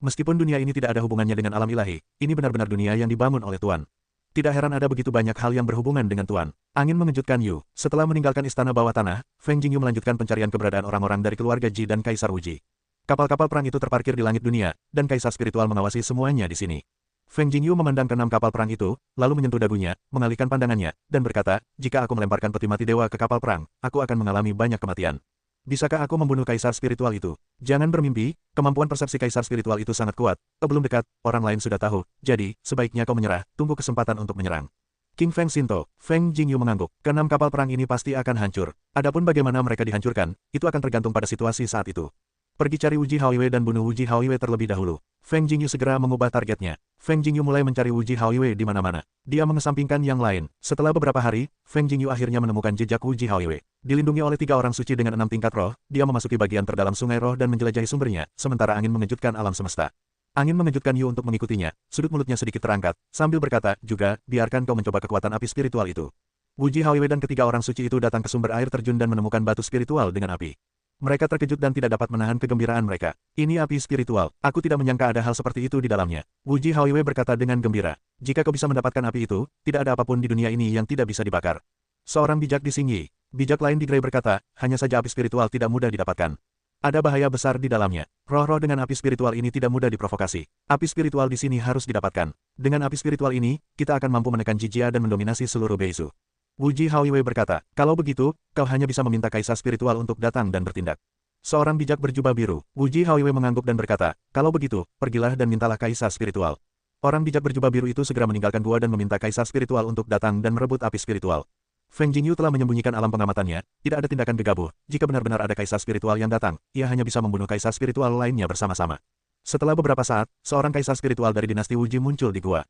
Meskipun dunia ini tidak ada hubungannya dengan alam ilahi, ini benar-benar dunia yang dibangun oleh Tuan. Tidak heran ada begitu banyak hal yang berhubungan dengan Tuan. Angin mengejutkan Yu. Setelah meninggalkan istana bawah tanah, Feng Jingyu melanjutkan pencarian keberadaan orang-orang dari keluarga Ji dan Kaisar Wuji. Kapal-kapal perang itu terparkir di langit dunia, dan Kaisar Spiritual mengawasi semuanya di sini. Feng Jingyu memandang ke 6 kapal perang itu, lalu menyentuh dagunya, mengalihkan pandangannya, dan berkata, jika aku melemparkan peti mati dewa ke kapal perang, aku akan mengalami banyak kematian. Bisakah aku membunuh Kaisar Spiritual itu? Jangan bermimpi, kemampuan persepsi Kaisar Spiritual itu sangat kuat. Belum dekat, orang lain sudah tahu, jadi, sebaiknya kau menyerah, tunggu kesempatan untuk menyerang. King Feng Shinto, Feng Jingyu mengangguk, ke-6 kapal perang ini pasti akan hancur. Adapun bagaimana mereka dihancurkan, itu akan tergantung pada situasi saat itu. Pergi cari Wuji Haoiwei dan bunuh Wuji Haoiwei terlebih dahulu. Feng Jingyu segera mengubah targetnya. Feng Jingyu mulai mencari Wuji Haoiwei di mana-mana. Dia mengesampingkan yang lain. Setelah beberapa hari, Feng Jingyu akhirnya menemukan jejak Wuji Haoiwei. Dilindungi oleh 3 orang suci dengan 6 tingkat roh, dia memasuki bagian terdalam sungai roh dan menjelajahi sumbernya, sementara angin mengejutkan alam semesta. Angin mengejutkan Yu untuk mengikutinya, sudut mulutnya sedikit terangkat, sambil berkata, juga, biarkan kau mencoba kekuatan api spiritual itu. Wuji Haoiwei dan ketiga orang suci itu datang ke sumber air terjun dan menemukan batu spiritual dengan api. Mereka terkejut dan tidak dapat menahan kegembiraan mereka. Ini api spiritual, aku tidak menyangka ada hal seperti itu di dalamnya. Wuji Haoiwei berkata dengan gembira. Jika kau bisa mendapatkan api itu, tidak ada apapun di dunia ini yang tidak bisa dibakar. Seorang bijak di Xingyi, bijak lain di Grey berkata, hanya saja api spiritual tidak mudah didapatkan. Ada bahaya besar di dalamnya. Roh-roh dengan api spiritual ini tidak mudah diprovokasi. Api spiritual di sini harus didapatkan. Dengan api spiritual ini, kita akan mampu menekan Jijia dan mendominasi seluruh Beizu. Wuji Haoiwei berkata, kalau begitu, kau hanya bisa meminta Kaisar Spiritual untuk datang dan bertindak. Seorang bijak berjubah biru, Wuji Haoiwei mengangguk dan berkata, kalau begitu, pergilah dan mintalah Kaisar Spiritual. Orang bijak berjubah biru itu segera meninggalkan gua dan meminta Kaisar Spiritual untuk datang dan merebut api spiritual. Feng Jingyu telah menyembunyikan alam pengamatannya, tidak ada tindakan gegabah. Jika benar-benar ada Kaisar Spiritual yang datang, ia hanya bisa membunuh Kaisar Spiritual lainnya bersama-sama. Setelah beberapa saat, seorang Kaisar Spiritual dari dinasti Wuji muncul di gua.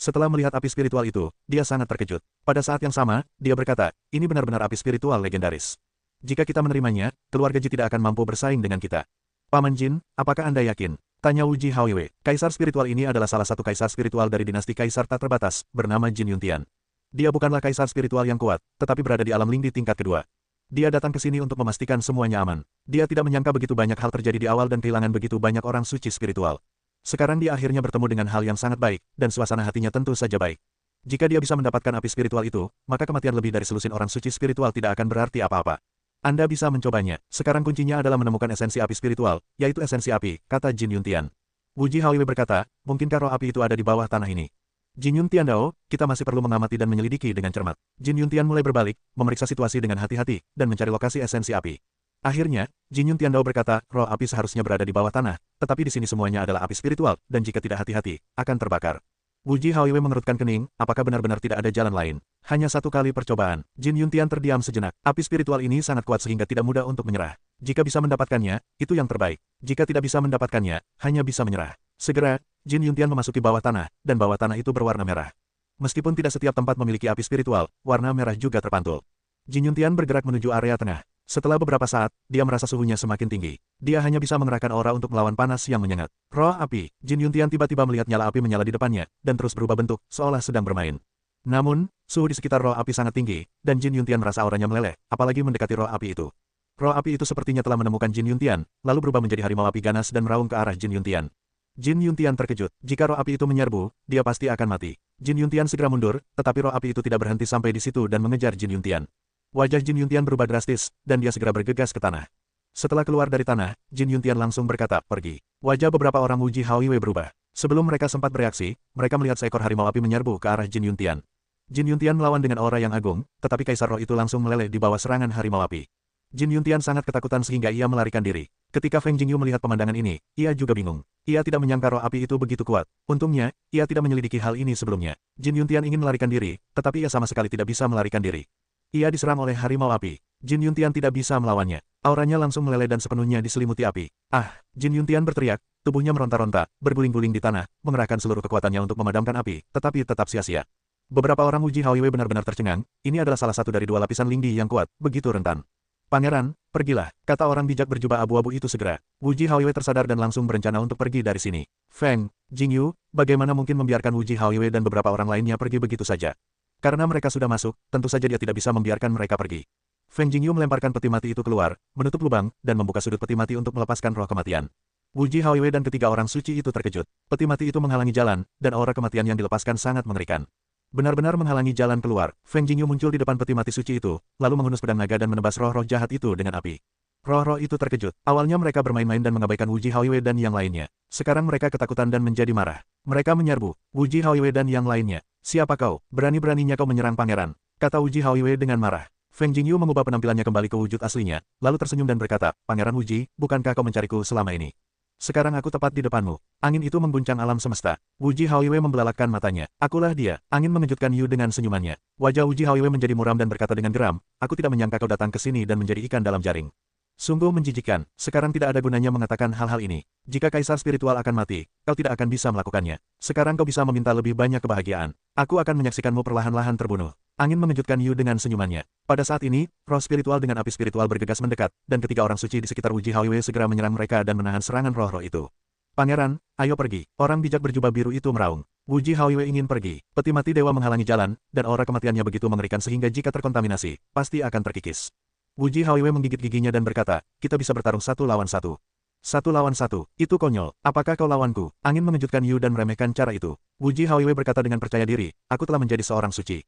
Setelah melihat api spiritual itu, dia sangat terkejut. Pada saat yang sama, dia berkata, ini benar-benar api spiritual legendaris. Jika kita menerimanya, keluarga Ji tidak akan mampu bersaing dengan kita. Paman Jin, apakah Anda yakin? Tanya Wuji Haoiwei. Kaisar spiritual ini adalah salah satu kaisar spiritual dari dinasti Kaisar tak terbatas, bernama Jin Yuntian. Dia bukanlah kaisar spiritual yang kuat, tetapi berada di alam Ling di tingkat kedua. Dia datang ke sini untuk memastikan semuanya aman. Dia tidak menyangka begitu banyak hal terjadi di awal dan kehilangan begitu banyak orang suci spiritual. Sekarang dia akhirnya bertemu dengan hal yang sangat baik, dan suasana hatinya tentu saja baik. Jika dia bisa mendapatkan api spiritual itu, maka kematian lebih dari selusin orang suci spiritual tidak akan berarti apa-apa. Anda bisa mencobanya. Sekarang kuncinya adalah menemukan esensi api spiritual, yaitu esensi api, kata Jin Yuntian. Wuji Haoiwei berkata, mungkinkah roh api itu ada di bawah tanah ini? Jin Yuntian Dao, kita masih perlu mengamati dan menyelidiki dengan cermat. Jin Yuntian mulai berbalik, memeriksa situasi dengan hati-hati, dan mencari lokasi esensi api. Akhirnya, Jin Yuntian Dao berkata, roh api seharusnya berada di bawah tanah, tetapi di sini semuanya adalah api spiritual, dan jika tidak hati-hati, akan terbakar. Wuji Haoiwei mengerutkan kening, apakah benar-benar tidak ada jalan lain? Hanya satu kali percobaan. Jin Yuntian terdiam sejenak. Api spiritual ini sangat kuat sehingga tidak mudah untuk menyerah. Jika bisa mendapatkannya, itu yang terbaik. Jika tidak bisa mendapatkannya, hanya bisa menyerah. Segera, Jin Yuntian memasuki bawah tanah, dan bawah tanah itu berwarna merah. Meskipun tidak setiap tempat memiliki api spiritual, warna merah juga terpantul. Jin Yuntian bergerak menuju area tengah. Setelah beberapa saat, dia merasa suhunya semakin tinggi. Dia hanya bisa mengerahkan aura untuk melawan panas yang menyengat. Roh api, Jin Yuntian tiba-tiba melihat nyala api menyala di depannya, dan terus berubah bentuk, seolah sedang bermain. Namun, suhu di sekitar roh api sangat tinggi, dan Jin Yuntian merasa auranya meleleh, apalagi mendekati roh api itu. Roh api itu sepertinya telah menemukan Jin Yuntian, lalu berubah menjadi harimau api ganas dan meraung ke arah Jin Yuntian. Jin Yuntian terkejut, jika roh api itu menyerbu, dia pasti akan mati. Jin Yuntian segera mundur, tetapi roh api itu tidak berhenti sampai di situ dan mengejar Jin Yuntian. Wajah Jin Yuntian berubah drastis, dan dia segera bergegas ke tanah. Setelah keluar dari tanah, Jin Yuntian langsung berkata, pergi. Wajah beberapa orang Wuji Haoiwei berubah. Sebelum mereka sempat bereaksi, mereka melihat seekor harimau api menyerbu ke arah Jin Yuntian. Jin Yuntian melawan dengan aura yang agung, tetapi kaisar roh itu langsung meleleh di bawah serangan harimau api. Jin Yuntian sangat ketakutan sehingga ia melarikan diri. Ketika Feng Jingyu melihat pemandangan ini, ia juga bingung. Ia tidak menyangka roh api itu begitu kuat. Untungnya, ia tidak menyelidiki hal ini sebelumnya. Jin Yuntian ingin melarikan diri, tetapi ia sama sekali tidak bisa melarikan diri. Ia diserang oleh harimau api. Jin Yuntian tidak bisa melawannya. Auranya langsung meleleh dan sepenuhnya diselimuti api. Ah! Jin Yuntian berteriak, tubuhnya meronta-ronta, berguling-guling di tanah, mengerahkan seluruh kekuatannya untuk memadamkan api, tetapi tetap sia-sia. Beberapa orang Wuji Haoiwei benar-benar tercengang, ini adalah salah satu dari 2 lapisan Lingdi yang kuat, begitu rentan. Pangeran, pergilah, kata orang bijak berjubah abu-abu itu segera. Wuji Haoiwei tersadar dan langsung berencana untuk pergi dari sini. Feng, Jingyu, bagaimana mungkin membiarkan Wuji Haoiwei dan beberapa orang lainnya pergi begitu saja? Karena mereka sudah masuk, tentu saja dia tidak bisa membiarkan mereka pergi. Feng Jingyu melemparkan peti mati itu keluar, menutup lubang, dan membuka sudut peti mati untuk melepaskan roh kematian. Wu Ji Haoiwei dan ketiga orang suci itu terkejut. Peti mati itu menghalangi jalan, dan aura kematian yang dilepaskan sangat mengerikan. Benar-benar menghalangi jalan keluar, Feng Jingyu muncul di depan peti mati suci itu, lalu menghunus pedang naga dan menebas roh-roh jahat itu dengan api. Roh-roh itu terkejut. Awalnya mereka bermain-main dan mengabaikan Wu Ji Haoiwei dan yang lainnya. Sekarang mereka ketakutan dan menjadi marah. Mereka menyerbu. Wu Ji Haoiwei dan yang lainnya. Siapa kau? Berani-beraninya kau menyerang pangeran? Kata Wu Ji Haoiwei dengan marah. Feng Jingyu mengubah penampilannya kembali ke wujud aslinya, lalu tersenyum dan berkata, Pangeran Wu Ji, bukankah kau mencariku selama ini? Sekarang aku tepat di depanmu. Angin itu mengguncang alam semesta. Wu Ji Haoiwei membelalakkan matanya. Akulah dia. Angin mengejutkan Yu dengan senyumannya. Wajah Wu Ji Haoiwei menjadi muram dan berkata dengan geram, aku tidak menyangka kau datang ke sini dan menjadi ikan dalam jaring. Sungguh menjijikkan. Sekarang tidak ada gunanya mengatakan hal-hal ini. Jika kaisar spiritual akan mati, kau tidak akan bisa melakukannya. Sekarang kau bisa meminta lebih banyak kebahagiaan. Aku akan menyaksikanmu perlahan-lahan terbunuh. Angin mengejutkan Yu dengan senyumannya. Pada saat ini, roh spiritual dengan api spiritual bergegas mendekat, dan ketiga orang suci di sekitar Wu Ji Haoiwei segera menyerang mereka dan menahan serangan roh-roh itu. Pangeran, ayo pergi. Orang bijak berjubah biru itu meraung. Wu Ji Haoiwei ingin pergi. Peti mati dewa menghalangi jalan, dan aura kematiannya begitu mengerikan sehingga jika terkontaminasi, pasti akan terkikis. Wu Ji Haoiwei menggigit giginya dan berkata, kita bisa bertarung 1 lawan 1. 1 lawan 1, itu konyol. Apakah kau lawanku? Angin mengejutkan Yu dan meremehkan cara itu. Wu Ji Haoiwei berkata dengan percaya diri, aku telah menjadi seorang suci.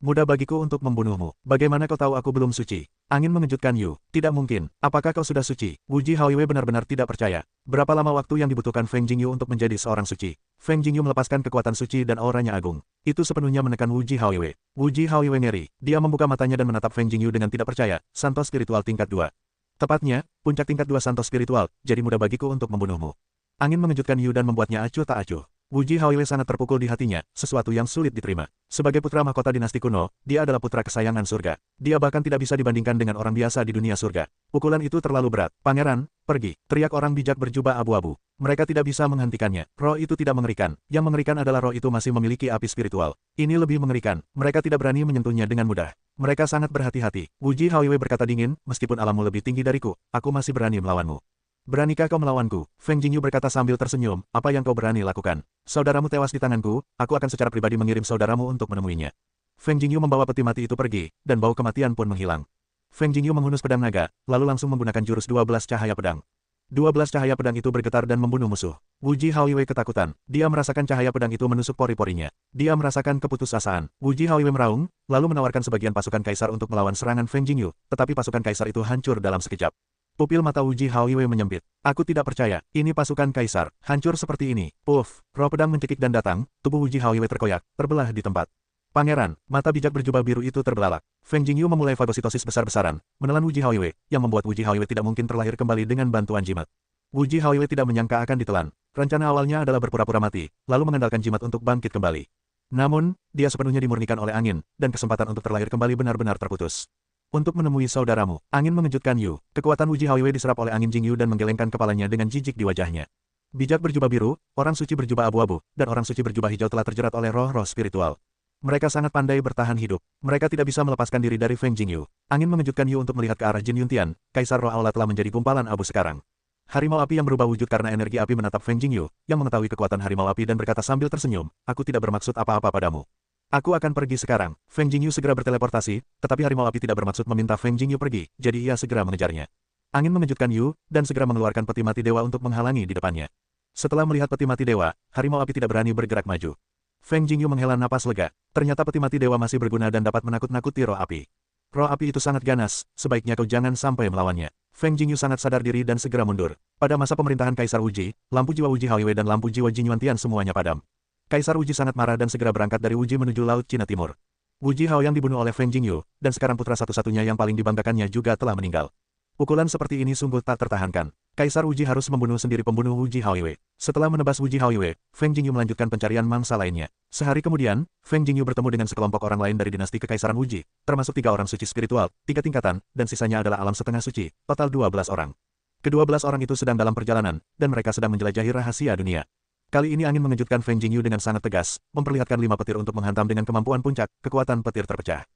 Mudah bagiku untuk membunuhmu. Bagaimana kau tahu aku belum suci? Angin mengejutkan Yu. Tidak mungkin. Apakah kau sudah suci? Wu Ji Haoiwei benar-benar tidak percaya. Berapa lama waktu yang dibutuhkan Feng Jingyu untuk menjadi seorang suci? Feng Jingyu melepaskan kekuatan suci dan auranya agung. Itu sepenuhnya menekan Wu Ji Haoiwei. Wu Ji Haoiwei ngeri. Dia membuka matanya dan menatap Feng Jingyu dengan tidak percaya. Santo spiritual tingkat 2. Tepatnya, puncak tingkat 2 santo spiritual, jadi mudah bagiku untuk membunuhmu. Angin mengejutkan Yu dan membuatnya acuh tak acuh. Wu Ji Haoiwei sangat terpukul di hatinya, sesuatu yang sulit diterima. Sebagai putra mahkota dinasti kuno, dia adalah putra kesayangan surga. Dia bahkan tidak bisa dibandingkan dengan orang biasa di dunia surga. Pukulan itu terlalu berat. Pangeran, pergi, teriak orang bijak berjubah abu-abu. Mereka tidak bisa menghentikannya. Roh itu tidak mengerikan. Yang mengerikan adalah roh itu masih memiliki api spiritual. Ini lebih mengerikan. Mereka tidak berani menyentuhnya dengan mudah. Mereka sangat berhati-hati. Wu Ji Haoiwei berkata dingin, meskipun alammu lebih tinggi dariku, aku masih berani melawanmu. Beranikah kau melawanku? Feng Jingyu berkata sambil tersenyum, apa yang kau berani lakukan? Saudaramu tewas di tanganku, aku akan secara pribadi mengirim saudaramu untuk menemuinya. Feng Jingyu membawa peti mati itu pergi, dan bau kematian pun menghilang. Feng Jingyu menghunus pedang naga, lalu langsung menggunakan jurus 12 cahaya pedang. 12 cahaya pedang itu bergetar dan membunuh musuh. Wu Ji Haoiwei ketakutan. Dia merasakan cahaya pedang itu menusuk pori-porinya. Dia merasakan keputusasaan. Wu Ji Haoiwei meraung, lalu menawarkan sebagian pasukan kaisar untuk melawan serangan Feng Jingyu, tetapi pasukan kaisar itu hancur dalam sekejap. Pupil mata Wu Ji Haoiwei menyempit. Aku tidak percaya, ini pasukan kaisar, hancur seperti ini. Puff, roh pedang mencekik dan datang, tubuh Wu Ji Haoiwei terkoyak, terbelah di tempat. Pangeran, mata bijak berjubah biru itu terbelalak. Feng Jingyu memulai fagositosis besar-besaran, menelan Wu Ji Haoiwei, yang membuat Wu Ji Haoiwei tidak mungkin terlahir kembali dengan bantuan jimat. Wu Ji Haoiwei tidak menyangka akan ditelan. Rencana awalnya adalah berpura-pura mati, lalu mengandalkan jimat untuk bangkit kembali. Namun, dia sepenuhnya dimurnikan oleh angin, dan kesempatan untuk terlahir kembali benar-benar terputus. Untuk menemui saudaramu, angin mengejutkan Yu. Kekuatan Wu Ji Haoiwei diserap oleh angin Jingyu dan menggelengkan kepalanya dengan jijik di wajahnya. Bijak berjubah biru, orang suci berjubah abu-abu, dan orang suci berjubah hijau telah terjerat oleh roh-roh spiritual. Mereka sangat pandai bertahan hidup. Mereka tidak bisa melepaskan diri dari Feng Jingyu. Angin mengejutkan Yu untuk melihat ke arah Jin Yuntian. Kaisar roh aula telah menjadi gumpalan abu sekarang. Harimau api yang berubah wujud karena energi api menatap Feng Jingyu, yang mengetahui kekuatan harimau api dan berkata sambil tersenyum, aku tidak bermaksud apa-apa padamu. Aku akan pergi sekarang. Feng Jingyu segera berteleportasi, tetapi harimau api tidak bermaksud meminta Feng Jingyu pergi, jadi ia segera mengejarnya. Angin mengejutkan Yu, dan segera mengeluarkan peti mati dewa untuk menghalangi di depannya. Setelah melihat peti mati dewa, harimau api tidak berani bergerak maju. Feng Jingyu menghela napas lega. Ternyata peti mati dewa masih berguna dan dapat menakut-nakuti roh api. Roh api itu sangat ganas, sebaiknya kau jangan sampai melawannya. Feng Jingyu sangat sadar diri dan segera mundur. Pada masa pemerintahan Kaisar Wu Ji, lampu jiwa Wu Ji Haoiwei dan lampu jiwa Jin Yuantian semuanya padam. Kaisar Wu Ji sangat marah dan segera berangkat dari Wu Ji menuju Laut Cina Timur. Wu Ji Hao yang dibunuh oleh Feng Jingyu, dan sekarang putra satu-satunya yang paling dibanggakannya juga telah meninggal. Pukulan seperti ini sungguh tak tertahankan. Kaisar Wu Ji harus membunuh sendiri pembunuh Wu Ji Haoiwei. Setelah menebas Wu Ji Haoiwei, Feng Jingyu melanjutkan pencarian mangsa lainnya. Sehari kemudian, Feng Jingyu bertemu dengan sekelompok orang lain dari dinasti Kekaisaran Wu Ji, termasuk 3 orang suci spiritual, 3 tingkatan, dan sisanya adalah alam setengah suci, total 12 orang. Ke-12 orang itu sedang dalam perjalanan, dan mereka sedang menjelajahi rahasia dunia. Kali ini angin mengejutkan Feng Jingyu dengan sangat tegas, memperlihatkan 5 petir untuk menghantam dengan kemampuan puncak, kekuatan petir terpecah.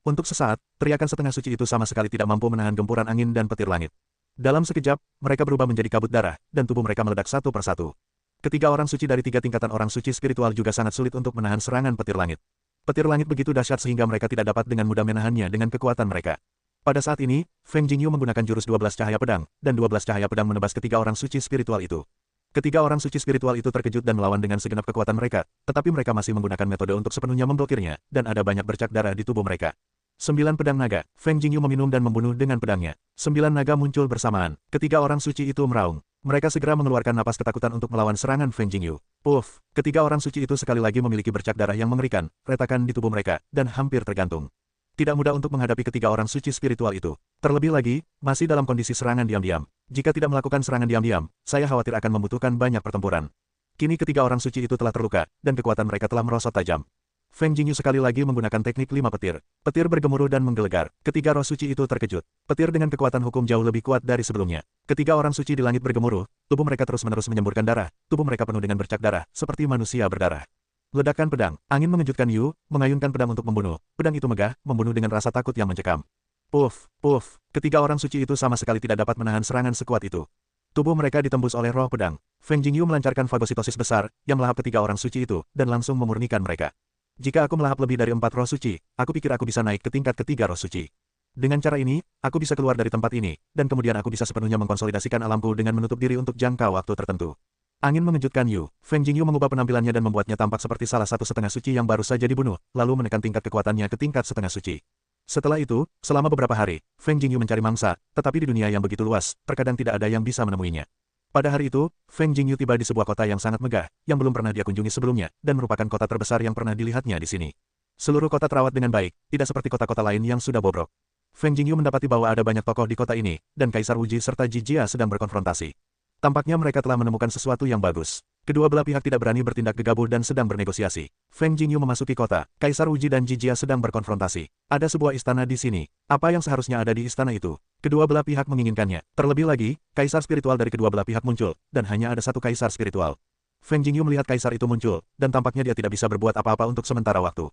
Untuk sesaat, teriakan setengah suci itu sama sekali tidak mampu menahan gempuran angin dan petir langit. Dalam sekejap, mereka berubah menjadi kabut darah, dan tubuh mereka meledak satu persatu. Ketiga orang suci dari 3 tingkatan orang suci spiritual juga sangat sulit untuk menahan serangan petir langit. Petir langit begitu dahsyat sehingga mereka tidak dapat dengan mudah menahannya dengan kekuatan mereka. Pada saat ini, Feng Jingyu menggunakan jurus 12 cahaya pedang, dan 12 cahaya pedang menebas ketiga orang suci spiritual itu. Ketiga orang suci spiritual itu terkejut dan melawan dengan segenap kekuatan mereka, tetapi mereka masih menggunakan metode untuk sepenuhnya memblokirnya, dan ada banyak bercak darah di tubuh mereka. 9 pedang naga, Feng Jingyu meminum dan membunuh dengan pedangnya. 9 naga muncul bersamaan, ketiga orang suci itu meraung. Mereka segera mengeluarkan napas ketakutan untuk melawan serangan Feng Jingyu. Puff, ketiga orang suci itu sekali lagi memiliki bercak darah yang mengerikan, retakan di tubuh mereka, dan hampir tergantung. Tidak mudah untuk menghadapi ketiga orang suci spiritual itu. Terlebih lagi, masih dalam kondisi serangan diam-diam. Jika tidak melakukan serangan diam-diam, saya khawatir akan membutuhkan banyak pertempuran. Kini ketiga orang suci itu telah terluka, dan kekuatan mereka telah merosot tajam. Feng Jingyu sekali lagi menggunakan teknik 5 petir. Petir bergemuruh dan menggelegar. Ketiga roh suci itu terkejut. Petir dengan kekuatan hukum jauh lebih kuat dari sebelumnya. Ketiga orang suci di langit bergemuruh, tubuh mereka terus-menerus menyemburkan darah, tubuh mereka penuh dengan bercak darah, seperti manusia berdarah. Ledakan pedang, angin mengejutkan Yu, mengayunkan pedang untuk membunuh. Pedang itu megah, membunuh dengan rasa takut yang mencekam. Puff, puff, ketiga orang suci itu sama sekali tidak dapat menahan serangan sekuat itu. Tubuh mereka ditembus oleh roh pedang. Feng Jingyu melancarkan fagositosis besar, yang melahap ketiga orang suci itu, dan langsung memurnikan mereka. Jika aku melahap lebih dari 4 roh suci, aku pikir aku bisa naik ke tingkat ketiga roh suci. Dengan cara ini, aku bisa keluar dari tempat ini, dan kemudian aku bisa sepenuhnya mengkonsolidasikan alamku dengan menutup diri untuk jangka waktu tertentu. Angin mengejutkan Yu. Feng Jingyu mengubah penampilannya dan membuatnya tampak seperti salah satu setengah suci yang baru saja dibunuh, lalu menekan tingkat kekuatannya ke tingkat setengah suci. Setelah itu, selama beberapa hari, Feng Jingyu mencari mangsa, tetapi di dunia yang begitu luas, terkadang tidak ada yang bisa menemuinya. Pada hari itu, Feng Jingyu tiba di sebuah kota yang sangat megah, yang belum pernah dia kunjungi sebelumnya, dan merupakan kota terbesar yang pernah dilihatnya di sini. Seluruh kota terawat dengan baik, tidak seperti kota-kota lain yang sudah bobrok. Feng Jingyu mendapati bahwa ada banyak tokoh di kota ini, dan Kaisar Wuji serta Jijia sedang berkonfrontasi. Tampaknya mereka telah menemukan sesuatu yang bagus. Kedua belah pihak tidak berani bertindak gegabah dan sedang bernegosiasi. Feng Jingyu memasuki kota. Kaisar Wuji dan Jijia sedang berkonfrontasi. Ada sebuah istana di sini. Apa yang seharusnya ada di istana itu? Kedua belah pihak menginginkannya. Terlebih lagi, kaisar spiritual dari kedua belah pihak muncul, dan hanya ada satu kaisar spiritual. Feng Jingyu melihat kaisar itu muncul, dan tampaknya dia tidak bisa berbuat apa-apa untuk sementara waktu.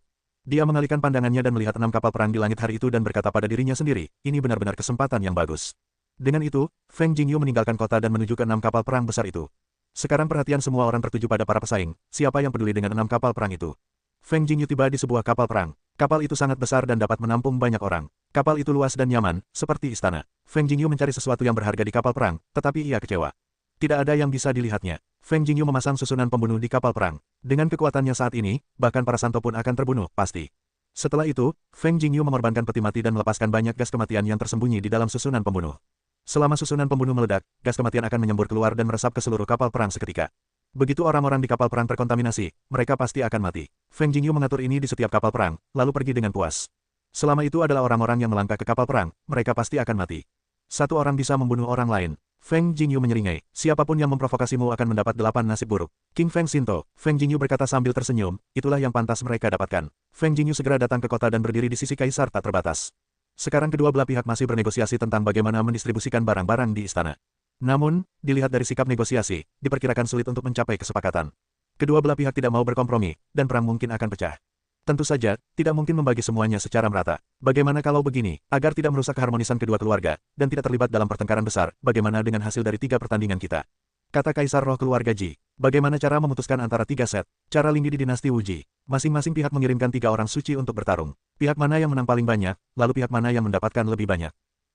Dia mengalihkan pandangannya dan melihat 6 kapal perang di langit hari itu dan berkata pada dirinya sendiri, ini benar-benar kesempatan yang bagus. Dengan itu, Feng Jingyu meninggalkan kota dan menuju ke 6 kapal perang besar itu. Sekarang perhatian semua orang tertuju pada para pesaing, siapa yang peduli dengan 6 kapal perang itu. Feng Jingyu tiba di sebuah kapal perang. Kapal itu sangat besar dan dapat menampung banyak orang. Kapal itu luas dan nyaman, seperti istana. Feng Jingyu mencari sesuatu yang berharga di kapal perang, tetapi ia kecewa. Tidak ada yang bisa dilihatnya. Feng Jingyu memasang susunan pembunuh di kapal perang. Dengan kekuatannya saat ini, bahkan para santo pun akan terbunuh, pasti. Setelah itu, Feng Jingyu mengorbankan peti mati dan melepaskan banyak gas kematian yang tersembunyi di dalam susunan pembunuh. Selama susunan pembunuh meledak, gas kematian akan menyembur keluar dan meresap ke seluruh kapal perang seketika. Begitu orang-orang di kapal perang terkontaminasi, mereka pasti akan mati. Feng Jingyu mengatur ini di setiap kapal perang, lalu pergi dengan puas. Selama itu adalah orang-orang yang melangkah ke kapal perang, mereka pasti akan mati. Satu orang bisa membunuh orang lain. Feng Jingyu menyeringai, siapapun yang memprovokasimu akan mendapat 8 nasib buruk. King Feng Shinto, Feng Jingyu berkata sambil tersenyum, itulah yang pantas mereka dapatkan. Feng Jingyu segera datang ke kota dan berdiri di sisi kaisar tak terbatas. Sekarang kedua belah pihak masih bernegosiasi tentang bagaimana mendistribusikan barang-barang di istana. Namun, dilihat dari sikap negosiasi, diperkirakan sulit untuk mencapai kesepakatan. Kedua belah pihak tidak mau berkompromi, dan perang mungkin akan pecah. Tentu saja, tidak mungkin membagi semuanya secara merata. Bagaimana kalau begini, agar tidak merusak keharmonisan kedua keluarga, dan tidak terlibat dalam pertengkaran besar, bagaimana dengan hasil dari 3 pertandingan kita? Kata Kaisar Roh Keluarga Ji. Bagaimana cara memutuskan antara 3 set? Cara lini di dinasti Wuji. Masing-masing pihak mengirimkan 3 orang suci untuk bertarung. Pihak mana yang menang paling banyak, lalu pihak mana yang mendapatkan lebih banyak?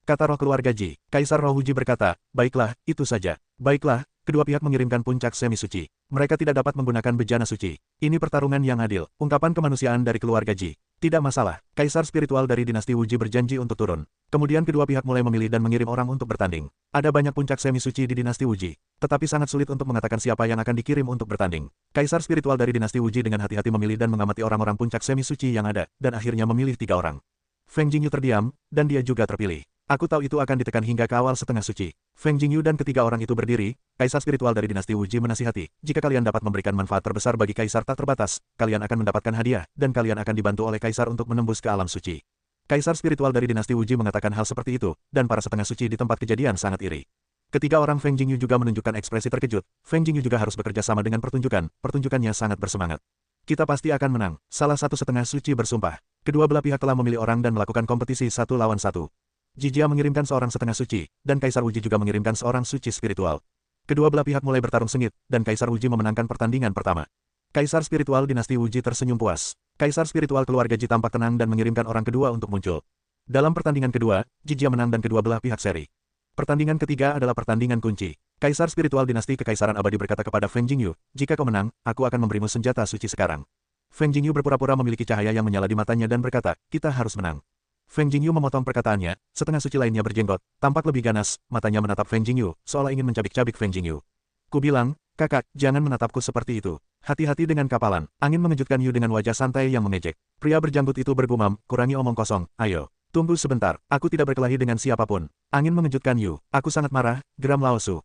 Kata Roh Keluarga Ji. Kaisar Roh Wuji berkata, baiklah, itu saja. Baiklah, kedua pihak mengirimkan puncak semi suci. Mereka tidak dapat menggunakan bejana suci. Ini pertarungan yang adil. Ungkapan kemanusiaan dari keluarga Ji. Tidak masalah. Kaisar spiritual dari dinasti Wuji berjanji untuk turun. Kemudian kedua pihak mulai memilih dan mengirim orang untuk bertanding. Ada banyak puncak semi suci di dinasti Wuji. Tetapi sangat sulit untuk mengatakan siapa yang akan dikirim untuk bertanding. Kaisar spiritual dari dinasti Wuji dengan hati-hati memilih dan mengamati orang-orang puncak semi suci yang ada, dan akhirnya memilih 3 orang. Feng Jingyu terdiam, dan dia juga terpilih. Aku tahu itu akan ditekan hingga ke awal setengah suci. Feng Jingyu dan ketiga orang itu berdiri, kaisar spiritual dari dinasti Wuji menasihati, jika kalian dapat memberikan manfaat terbesar bagi kaisar tak terbatas, kalian akan mendapatkan hadiah, dan kalian akan dibantu oleh kaisar untuk menembus ke alam suci. Kaisar spiritual dari dinasti Wuji mengatakan hal seperti itu, dan para setengah suci di tempat kejadian sangat iri. Ketiga orang Feng Jingyu juga menunjukkan ekspresi terkejut. Feng Jingyu juga harus bekerja sama dengan pertunjukannya sangat bersemangat. Kita pasti akan menang. Salah satu setengah suci bersumpah. Kedua belah pihak telah memilih orang dan melakukan kompetisi 1 lawan 1. Jijia mengirimkan seorang setengah suci, dan Kaisar Wuji juga mengirimkan seorang suci spiritual. Kedua belah pihak mulai bertarung sengit, dan Kaisar Wuji memenangkan pertandingan pertama. Kaisar spiritual dinasti Wuji tersenyum puas. Kaisar spiritual keluarga Ji tampak tenang dan mengirimkan orang kedua untuk muncul. Dalam pertandingan kedua, Jijia menang dan kedua belah pihak seri. Pertandingan ketiga adalah pertandingan kunci. Kaisar spiritual dinasti Kekaisaran Abadi berkata kepada Feng Jingyu, jika kau menang, aku akan memberimu senjata suci sekarang. Feng Jingyu berpura-pura memiliki cahaya yang menyala di matanya dan berkata, kita harus menang. Feng Jingyu memotong perkataannya, setengah suci lainnya berjenggot, tampak lebih ganas, matanya menatap Feng Jingyu, seolah ingin mencabik-cabik Feng Jingyu. Ku bilang, kakak, jangan menatapku seperti itu. Hati-hati dengan kapalan. Angin mengejutkan Yu dengan wajah santai yang mengejek. Pria berjanggut itu bergumam, kurangi omong kosong, ayo. Tunggu sebentar, aku tidak berkelahi dengan siapapun. Angin mengejutkan Yu, aku sangat marah, geram Laosu.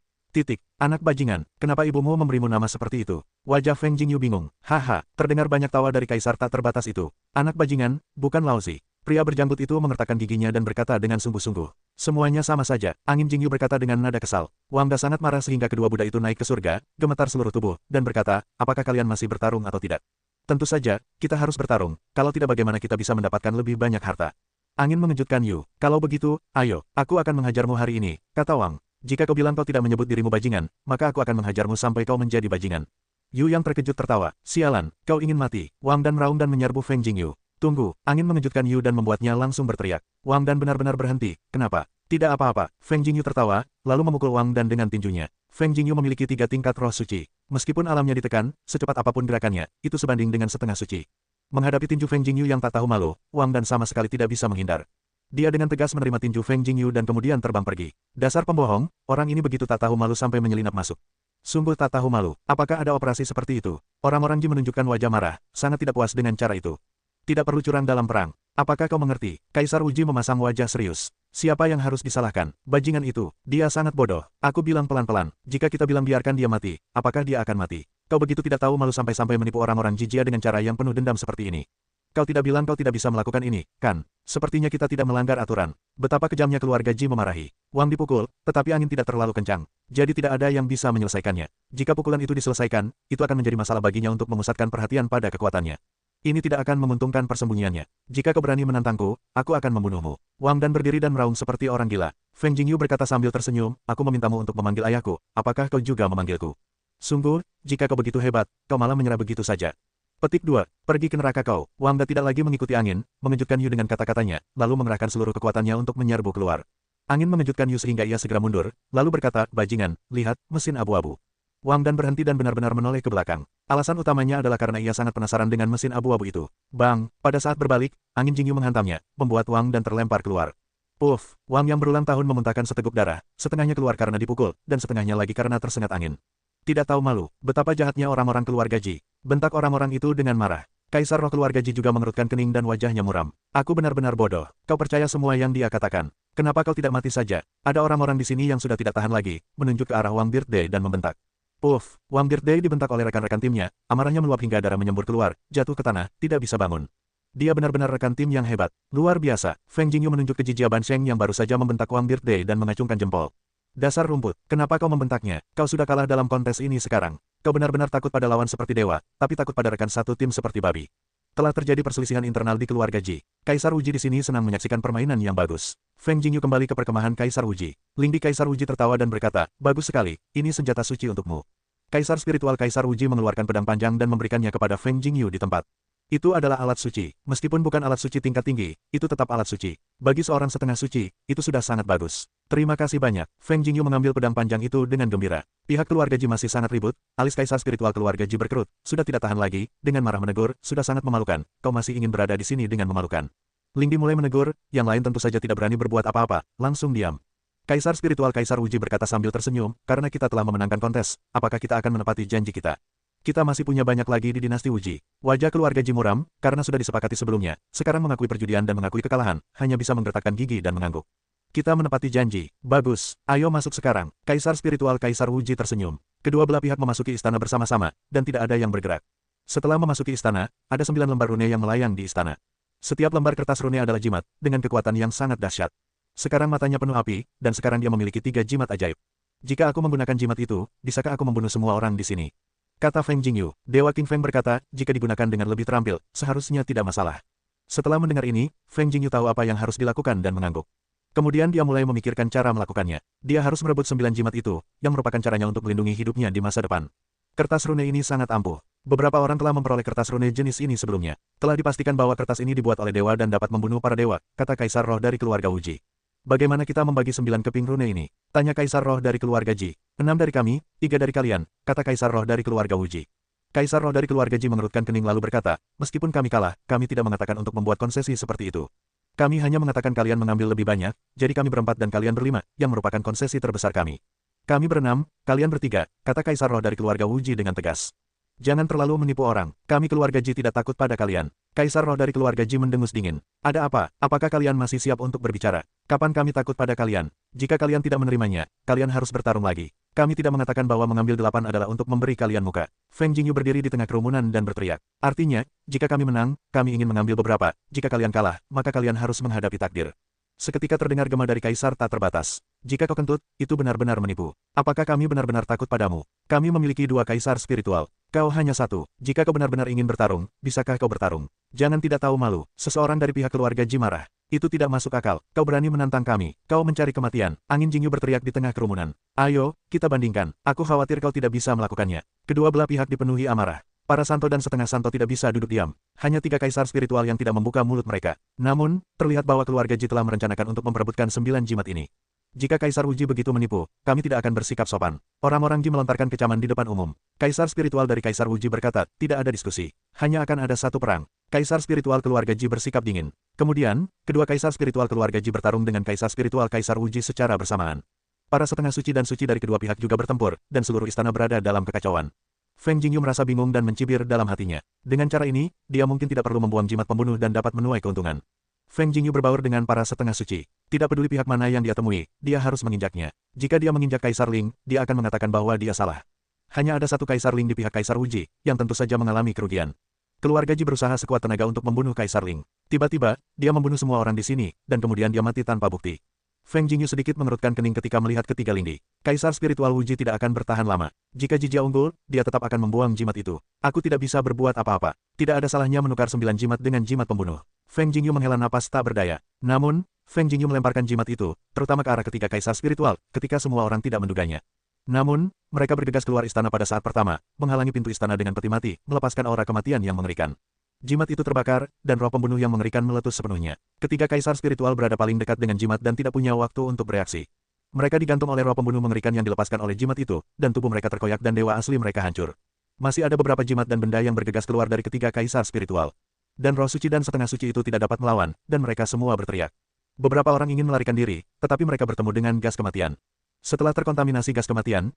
Anak bajingan, kenapa ibumu memberimu nama seperti itu? Wajah Feng Jingyu bingung. Haha, terdengar banyak tawa dari kaisar tak terbatas itu. Anak bajingan, bukan Laozi. Pria berjanggut itu mengertakkan giginya dan berkata dengan sungguh-sungguh. Semuanya sama saja, Angin Jingyu berkata dengan nada kesal. Wangda sangat marah sehingga kedua budak itu naik ke surga, gemetar seluruh tubuh, dan berkata, apakah kalian masih bertarung atau tidak? Tentu saja, kita harus bertarung, kalau tidak bagaimana kita bisa mendapatkan lebih banyak harta. Angin mengejutkan Yu. Kalau begitu, ayo, aku akan menghajarmu hari ini, kata Wang. Jika kau bilang kau tidak menyebut dirimu bajingan, maka aku akan menghajarmu sampai kau menjadi bajingan. Yu yang terkejut tertawa. Sialan, kau ingin mati. Wang dan meraung dan menyerbu Feng Jingyu. Tunggu, Angin mengejutkan Yu dan membuatnya langsung berteriak. Wang dan benar-benar berhenti. Kenapa? Tidak apa-apa. Feng Jingyu tertawa, lalu memukul Wang dan dengan tinjunya. Feng Jingyu memiliki 3 tingkat roh suci. Meskipun alamnya ditekan, secepat apapun gerakannya, itu sebanding dengan setengah suci. Menghadapi tinju Feng Jingyu yang tak tahu malu, Wang dan sama sekali tidak bisa menghindar. Dia dengan tegas menerima tinju Feng Jingyu dan kemudian terbang pergi. Dasar pembohong, orang ini begitu tak tahu malu sampai menyelinap masuk. Sungguh tak tahu malu, apakah ada operasi seperti itu? Orang-orang Ji menunjukkan wajah marah, sangat tidak puas dengan cara itu. Tidak perlu curang dalam perang. Apakah kau mengerti? Kaisar Uji memasang wajah serius. Siapa yang harus disalahkan? Bajingan itu. Dia sangat bodoh. Aku bilang pelan-pelan. Jika kita bilang biarkan dia mati, apakah dia akan mati? Kau begitu tidak tahu malu sampai-sampai menipu orang-orang Jijia dengan cara yang penuh dendam seperti ini. Kau tidak bilang kau tidak bisa melakukan ini, kan? Sepertinya kita tidak melanggar aturan. Betapa kejamnya keluarga Ji memarahi. Wang dipukul, tetapi angin tidak terlalu kencang. Jadi tidak ada yang bisa menyelesaikannya. Jika pukulan itu diselesaikan, itu akan menjadi masalah baginya untuk memusatkan perhatian pada kekuatannya. Ini tidak akan menguntungkan persembunyiannya. Jika kau berani menantangku, aku akan membunuhmu. Wang dan berdiri dan meraung seperti orang gila. Feng Jingyu berkata sambil tersenyum, aku memintamu untuk memanggil ayahku. Apakah kau juga memanggilku? Sungguh, jika kau begitu hebat, kau malah menyerah begitu saja. Petik 2. Pergi ke neraka kau. Wangda tidak lagi mengikuti angin, mengejutkan Yu dengan kata-katanya, lalu mengerahkan seluruh kekuatannya untuk menyerbu keluar. Angin mengejutkan Yu sehingga ia segera mundur, lalu berkata, bajingan, lihat, mesin abu-abu. Wang dan berhenti dan benar-benar menoleh ke belakang. Alasan utamanya adalah karena ia sangat penasaran dengan mesin abu-abu itu. Bang, pada saat berbalik, angin Jingyu menghantamnya, membuat Wang dan terlempar keluar. Puff, Wang yang berulang tahun memuntahkan seteguk darah, setengahnya keluar karena dipukul, dan setengahnya lagi karena tersengat angin. Tidak tahu malu, betapa jahatnya orang-orang keluarga Ji. Bentak orang-orang itu dengan marah. Kaisar roh keluarga Ji juga mengerutkan kening dan wajahnya muram. Aku benar-benar bodoh. Kau percaya semua yang dia katakan. Kenapa kau tidak mati saja? Ada orang-orang di sini yang sudah tidak tahan lagi, menunjuk ke arah Wang Birthday dan membentak. Puff, Wang Birthday dibentak oleh rekan-rekan timnya, amarahnya meluap hingga darah menyembur keluar, jatuh ke tanah, tidak bisa bangun. Dia benar-benar rekan tim yang hebat. Luar biasa. Feng Jingyu menunjuk ke Jijia Bansheng yang baru saja membentak Wang Birthday dan mengacungkan jempol. Dasar rumput, kenapa kau membentaknya? Kau sudah kalah dalam kontes ini sekarang. Kau benar-benar takut pada lawan seperti dewa, tapi takut pada rekan satu tim seperti babi. Telah terjadi perselisihan internal di keluarga Ji. Kaisar Uji di sini senang menyaksikan permainan yang bagus. Feng Jingyu kembali ke perkemahan Kaisar Uji. Lingdi Kaisar Uji tertawa dan berkata, bagus sekali, ini senjata suci untukmu. Kaisar spiritual Kaisar Uji mengeluarkan pedang panjang dan memberikannya kepada Feng Jingyu di tempat. Itu adalah alat suci. Meskipun bukan alat suci tingkat tinggi, itu tetap alat suci. Bagi seorang setengah suci, itu sudah sangat bagus. Terima kasih banyak. Feng Jingyu mengambil pedang panjang itu dengan gembira. Pihak keluarga Ji masih sangat ribut, alis kaisar spiritual keluarga Ji berkerut, sudah tidak tahan lagi, dengan marah menegur, sudah sangat memalukan, kau masih ingin berada di sini dengan memalukan. Lingdi mulai menegur, yang lain tentu saja tidak berani berbuat apa-apa, langsung diam. Kaisar spiritual Kaisar Uji berkata sambil tersenyum, karena kita telah memenangkan kontes, apakah kita akan menepati janji kita? Kita masih punya banyak lagi di dinasti Uji. Wajah keluarga Ji muram, karena sudah disepakati sebelumnya, sekarang mengakui perjudian dan mengakui kekalahan, hanya bisa menggertakkan gigi dan mengangguk. Kita menepati janji. Bagus. Ayo masuk sekarang. Kaisar spiritual Kaisar Uji tersenyum. Kedua belah pihak memasuki istana bersama-sama, dan tidak ada yang bergerak. Setelah memasuki istana, ada 9 lembar rune yang melayang di istana. Setiap lembar kertas rune adalah jimat, dengan kekuatan yang sangat dahsyat. Sekarang matanya penuh api, dan sekarang dia memiliki 3 jimat ajaib. Jika aku menggunakan jimat itu, bisakah aku membunuh semua orang di sini? Kata Feng Jingyu. Dewa King Feng berkata, jika digunakan dengan lebih terampil, seharusnya tidak masalah. Setelah mendengar ini, Feng Jingyu tahu apa yang harus dilakukan dan mengangguk. Kemudian dia mulai memikirkan cara melakukannya. Dia harus merebut 9 jimat itu, yang merupakan caranya untuk melindungi hidupnya di masa depan. Kertas rune ini sangat ampuh. Beberapa orang telah memperoleh kertas rune jenis ini sebelumnya. Telah dipastikan bahwa kertas ini dibuat oleh dewa dan dapat membunuh para dewa, kata Kaisar Roh dari keluarga Wuji. Bagaimana kita membagi 9 keping rune ini? Tanya Kaisar Roh dari keluarga Ji. 6 dari kami, 3 dari kalian, kata Kaisar Roh dari keluarga Wuji. Kaisar Roh dari keluarga Ji mengerutkan kening lalu berkata, meskipun kami kalah, kami tidak mengatakan untuk membuat konsesi seperti itu. Kami hanya mengatakan kalian mengambil lebih banyak, jadi kami berempat dan kalian berlima, yang merupakan konsesi terbesar kami. Kami berenam, kalian bertiga, kata Kaisar Roh dari keluarga Wuji dengan tegas. Jangan terlalu menipu orang, kami keluarga Ji tidak takut pada kalian. Kaisar Roh dari keluarga Ji mendengus dingin. Ada apa? Apakah kalian masih siap untuk berbicara? Kapan kami takut pada kalian? Jika kalian tidak menerimanya, kalian harus bertarung lagi. Kami tidak mengatakan bahwa mengambil 8 adalah untuk memberi kalian muka. Feng Jingyu berdiri di tengah kerumunan dan berteriak. Artinya, jika kami menang, kami ingin mengambil beberapa. Jika kalian kalah, maka kalian harus menghadapi takdir. Seketika terdengar gema dari Kaisar tak terbatas. Jika kau kentut, itu benar-benar menipu. Apakah kami benar-benar takut padamu? Kami memiliki 2 kaisar spiritual. Kau hanya 1. Jika kau benar-benar ingin bertarung, bisakah kau bertarung? Jangan tidak tahu malu. Seseorang dari pihak keluarga Ji marah. Itu tidak masuk akal. Kau berani menantang kami. Kau mencari kematian. Angin Jingyu berteriak di tengah kerumunan. Ayo, kita bandingkan. Aku khawatir kau tidak bisa melakukannya. Kedua belah pihak dipenuhi amarah. Para santo dan setengah santo tidak bisa duduk diam. Hanya 3 kaisar spiritual yang tidak membuka mulut mereka. Namun, terlihat bahwa keluarga Ji telah merencanakan untuk memperebutkan 9 jimat ini. Jika Kaisar Wuji begitu menipu, kami tidak akan bersikap sopan. Orang-orang Ji melontarkan kecaman di depan umum. Kaisar spiritual dari Kaisar Wuji berkata, tidak ada diskusi. Hanya akan ada satu perang. Kaisar spiritual keluarga Ji bersikap dingin. Kemudian, kedua kaisar spiritual keluarga Ji bertarung dengan kaisar spiritual Kaisar Wuji secara bersamaan. Para setengah suci dan suci dari kedua pihak juga bertempur, dan seluruh istana berada dalam kekacauan. Feng Jingyu merasa bingung dan mencibir dalam hatinya. Dengan cara ini, dia mungkin tidak perlu membuang jimat pembunuh dan dapat menuai keuntungan. Feng Jingyu berbaur dengan para setengah suci. Tidak peduli pihak mana yang dia temui, dia harus menginjaknya. Jika dia menginjak Kaisar Ling, dia akan mengatakan bahwa dia salah. Hanya ada satu Kaisar Ling di pihak Kaisar Wuji, yang tentu saja mengalami kerugian. Keluarga Ji berusaha sekuat tenaga untuk membunuh Kaisar Ling. Tiba-tiba, dia membunuh semua orang di sini, dan kemudian dia mati tanpa bukti. Feng Jingyu sedikit mengerutkan kening ketika melihat ketiga lindi. Kaisar spiritual Wuji tidak akan bertahan lama. Jika Ji Jia unggul, dia tetap akan membuang jimat itu. Aku tidak bisa berbuat apa-apa. Tidak ada salahnya menukar 9 jimat dengan jimat pembunuh. Feng Jingyu menghela napas tak berdaya. Namun, Feng Jingyu melemparkan jimat itu, terutama ke arah ketiga kaisar spiritual, ketika semua orang tidak menduganya. Namun, mereka bergegas keluar istana pada saat pertama, menghalangi pintu istana dengan peti mati, melepaskan aura kematian yang mengerikan. Jimat itu terbakar, dan roh pembunuh yang mengerikan meletus sepenuhnya. Ketiga kaisar spiritual berada paling dekat dengan jimat dan tidak punya waktu untuk bereaksi. Mereka digantung oleh roh pembunuh mengerikan yang dilepaskan oleh jimat itu, dan tubuh mereka terkoyak dan dewa asli mereka hancur. Masih ada beberapa jimat dan benda yang bergegas keluar dari ketiga kaisar spiritual. Dan roh suci dan setengah suci itu tidak dapat melawan, dan mereka semua berteriak. Beberapa orang ingin melarikan diri, tetapi mereka bertemu dengan gas kematian. Setelah terkontaminasi gas kematian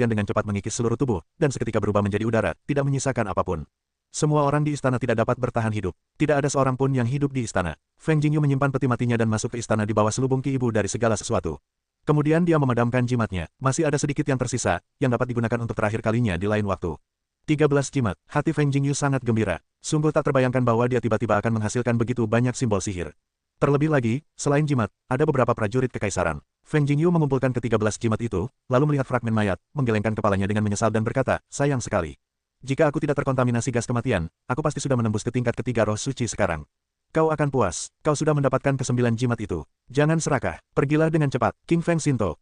dengan cepat mengikis seluruh tubuh, dan seketika berubah menjadi udara, tidak menyisakan apapun. Semua orang di istana tidak dapat bertahan hidup. Tidak ada seorang pun yang hidup di istana. Feng Jingyu menyimpan peti matinya dan masuk ke istana di bawah selubung Ki Ibu dari segala sesuatu. Kemudian dia memadamkan jimatnya. Masih ada sedikit yang tersisa, yang dapat digunakan untuk terakhir kalinya di lain waktu. 13 jimat. Hati Feng Jingyu sangat gembira. Sungguh tak terbayangkan bahwa dia tiba-tiba akan menghasilkan begitu banyak simbol sihir. Terlebih lagi, selain jimat, ada beberapa prajurit kekaisaran. Feng Jingyu mengumpulkan ke-13 jimat itu, lalu melihat fragmen mayat, menggelengkan kepalanya dengan menyesal dan berkata, sayang sekali. Jika aku tidak terkontaminasi gas kematian, aku pasti sudah menembus ke tingkat ketiga roh suci sekarang. Kau akan puas, kau sudah mendapatkan ke-9 jimat itu. Jangan serakah, pergilah dengan cepat. King Feng Shinto,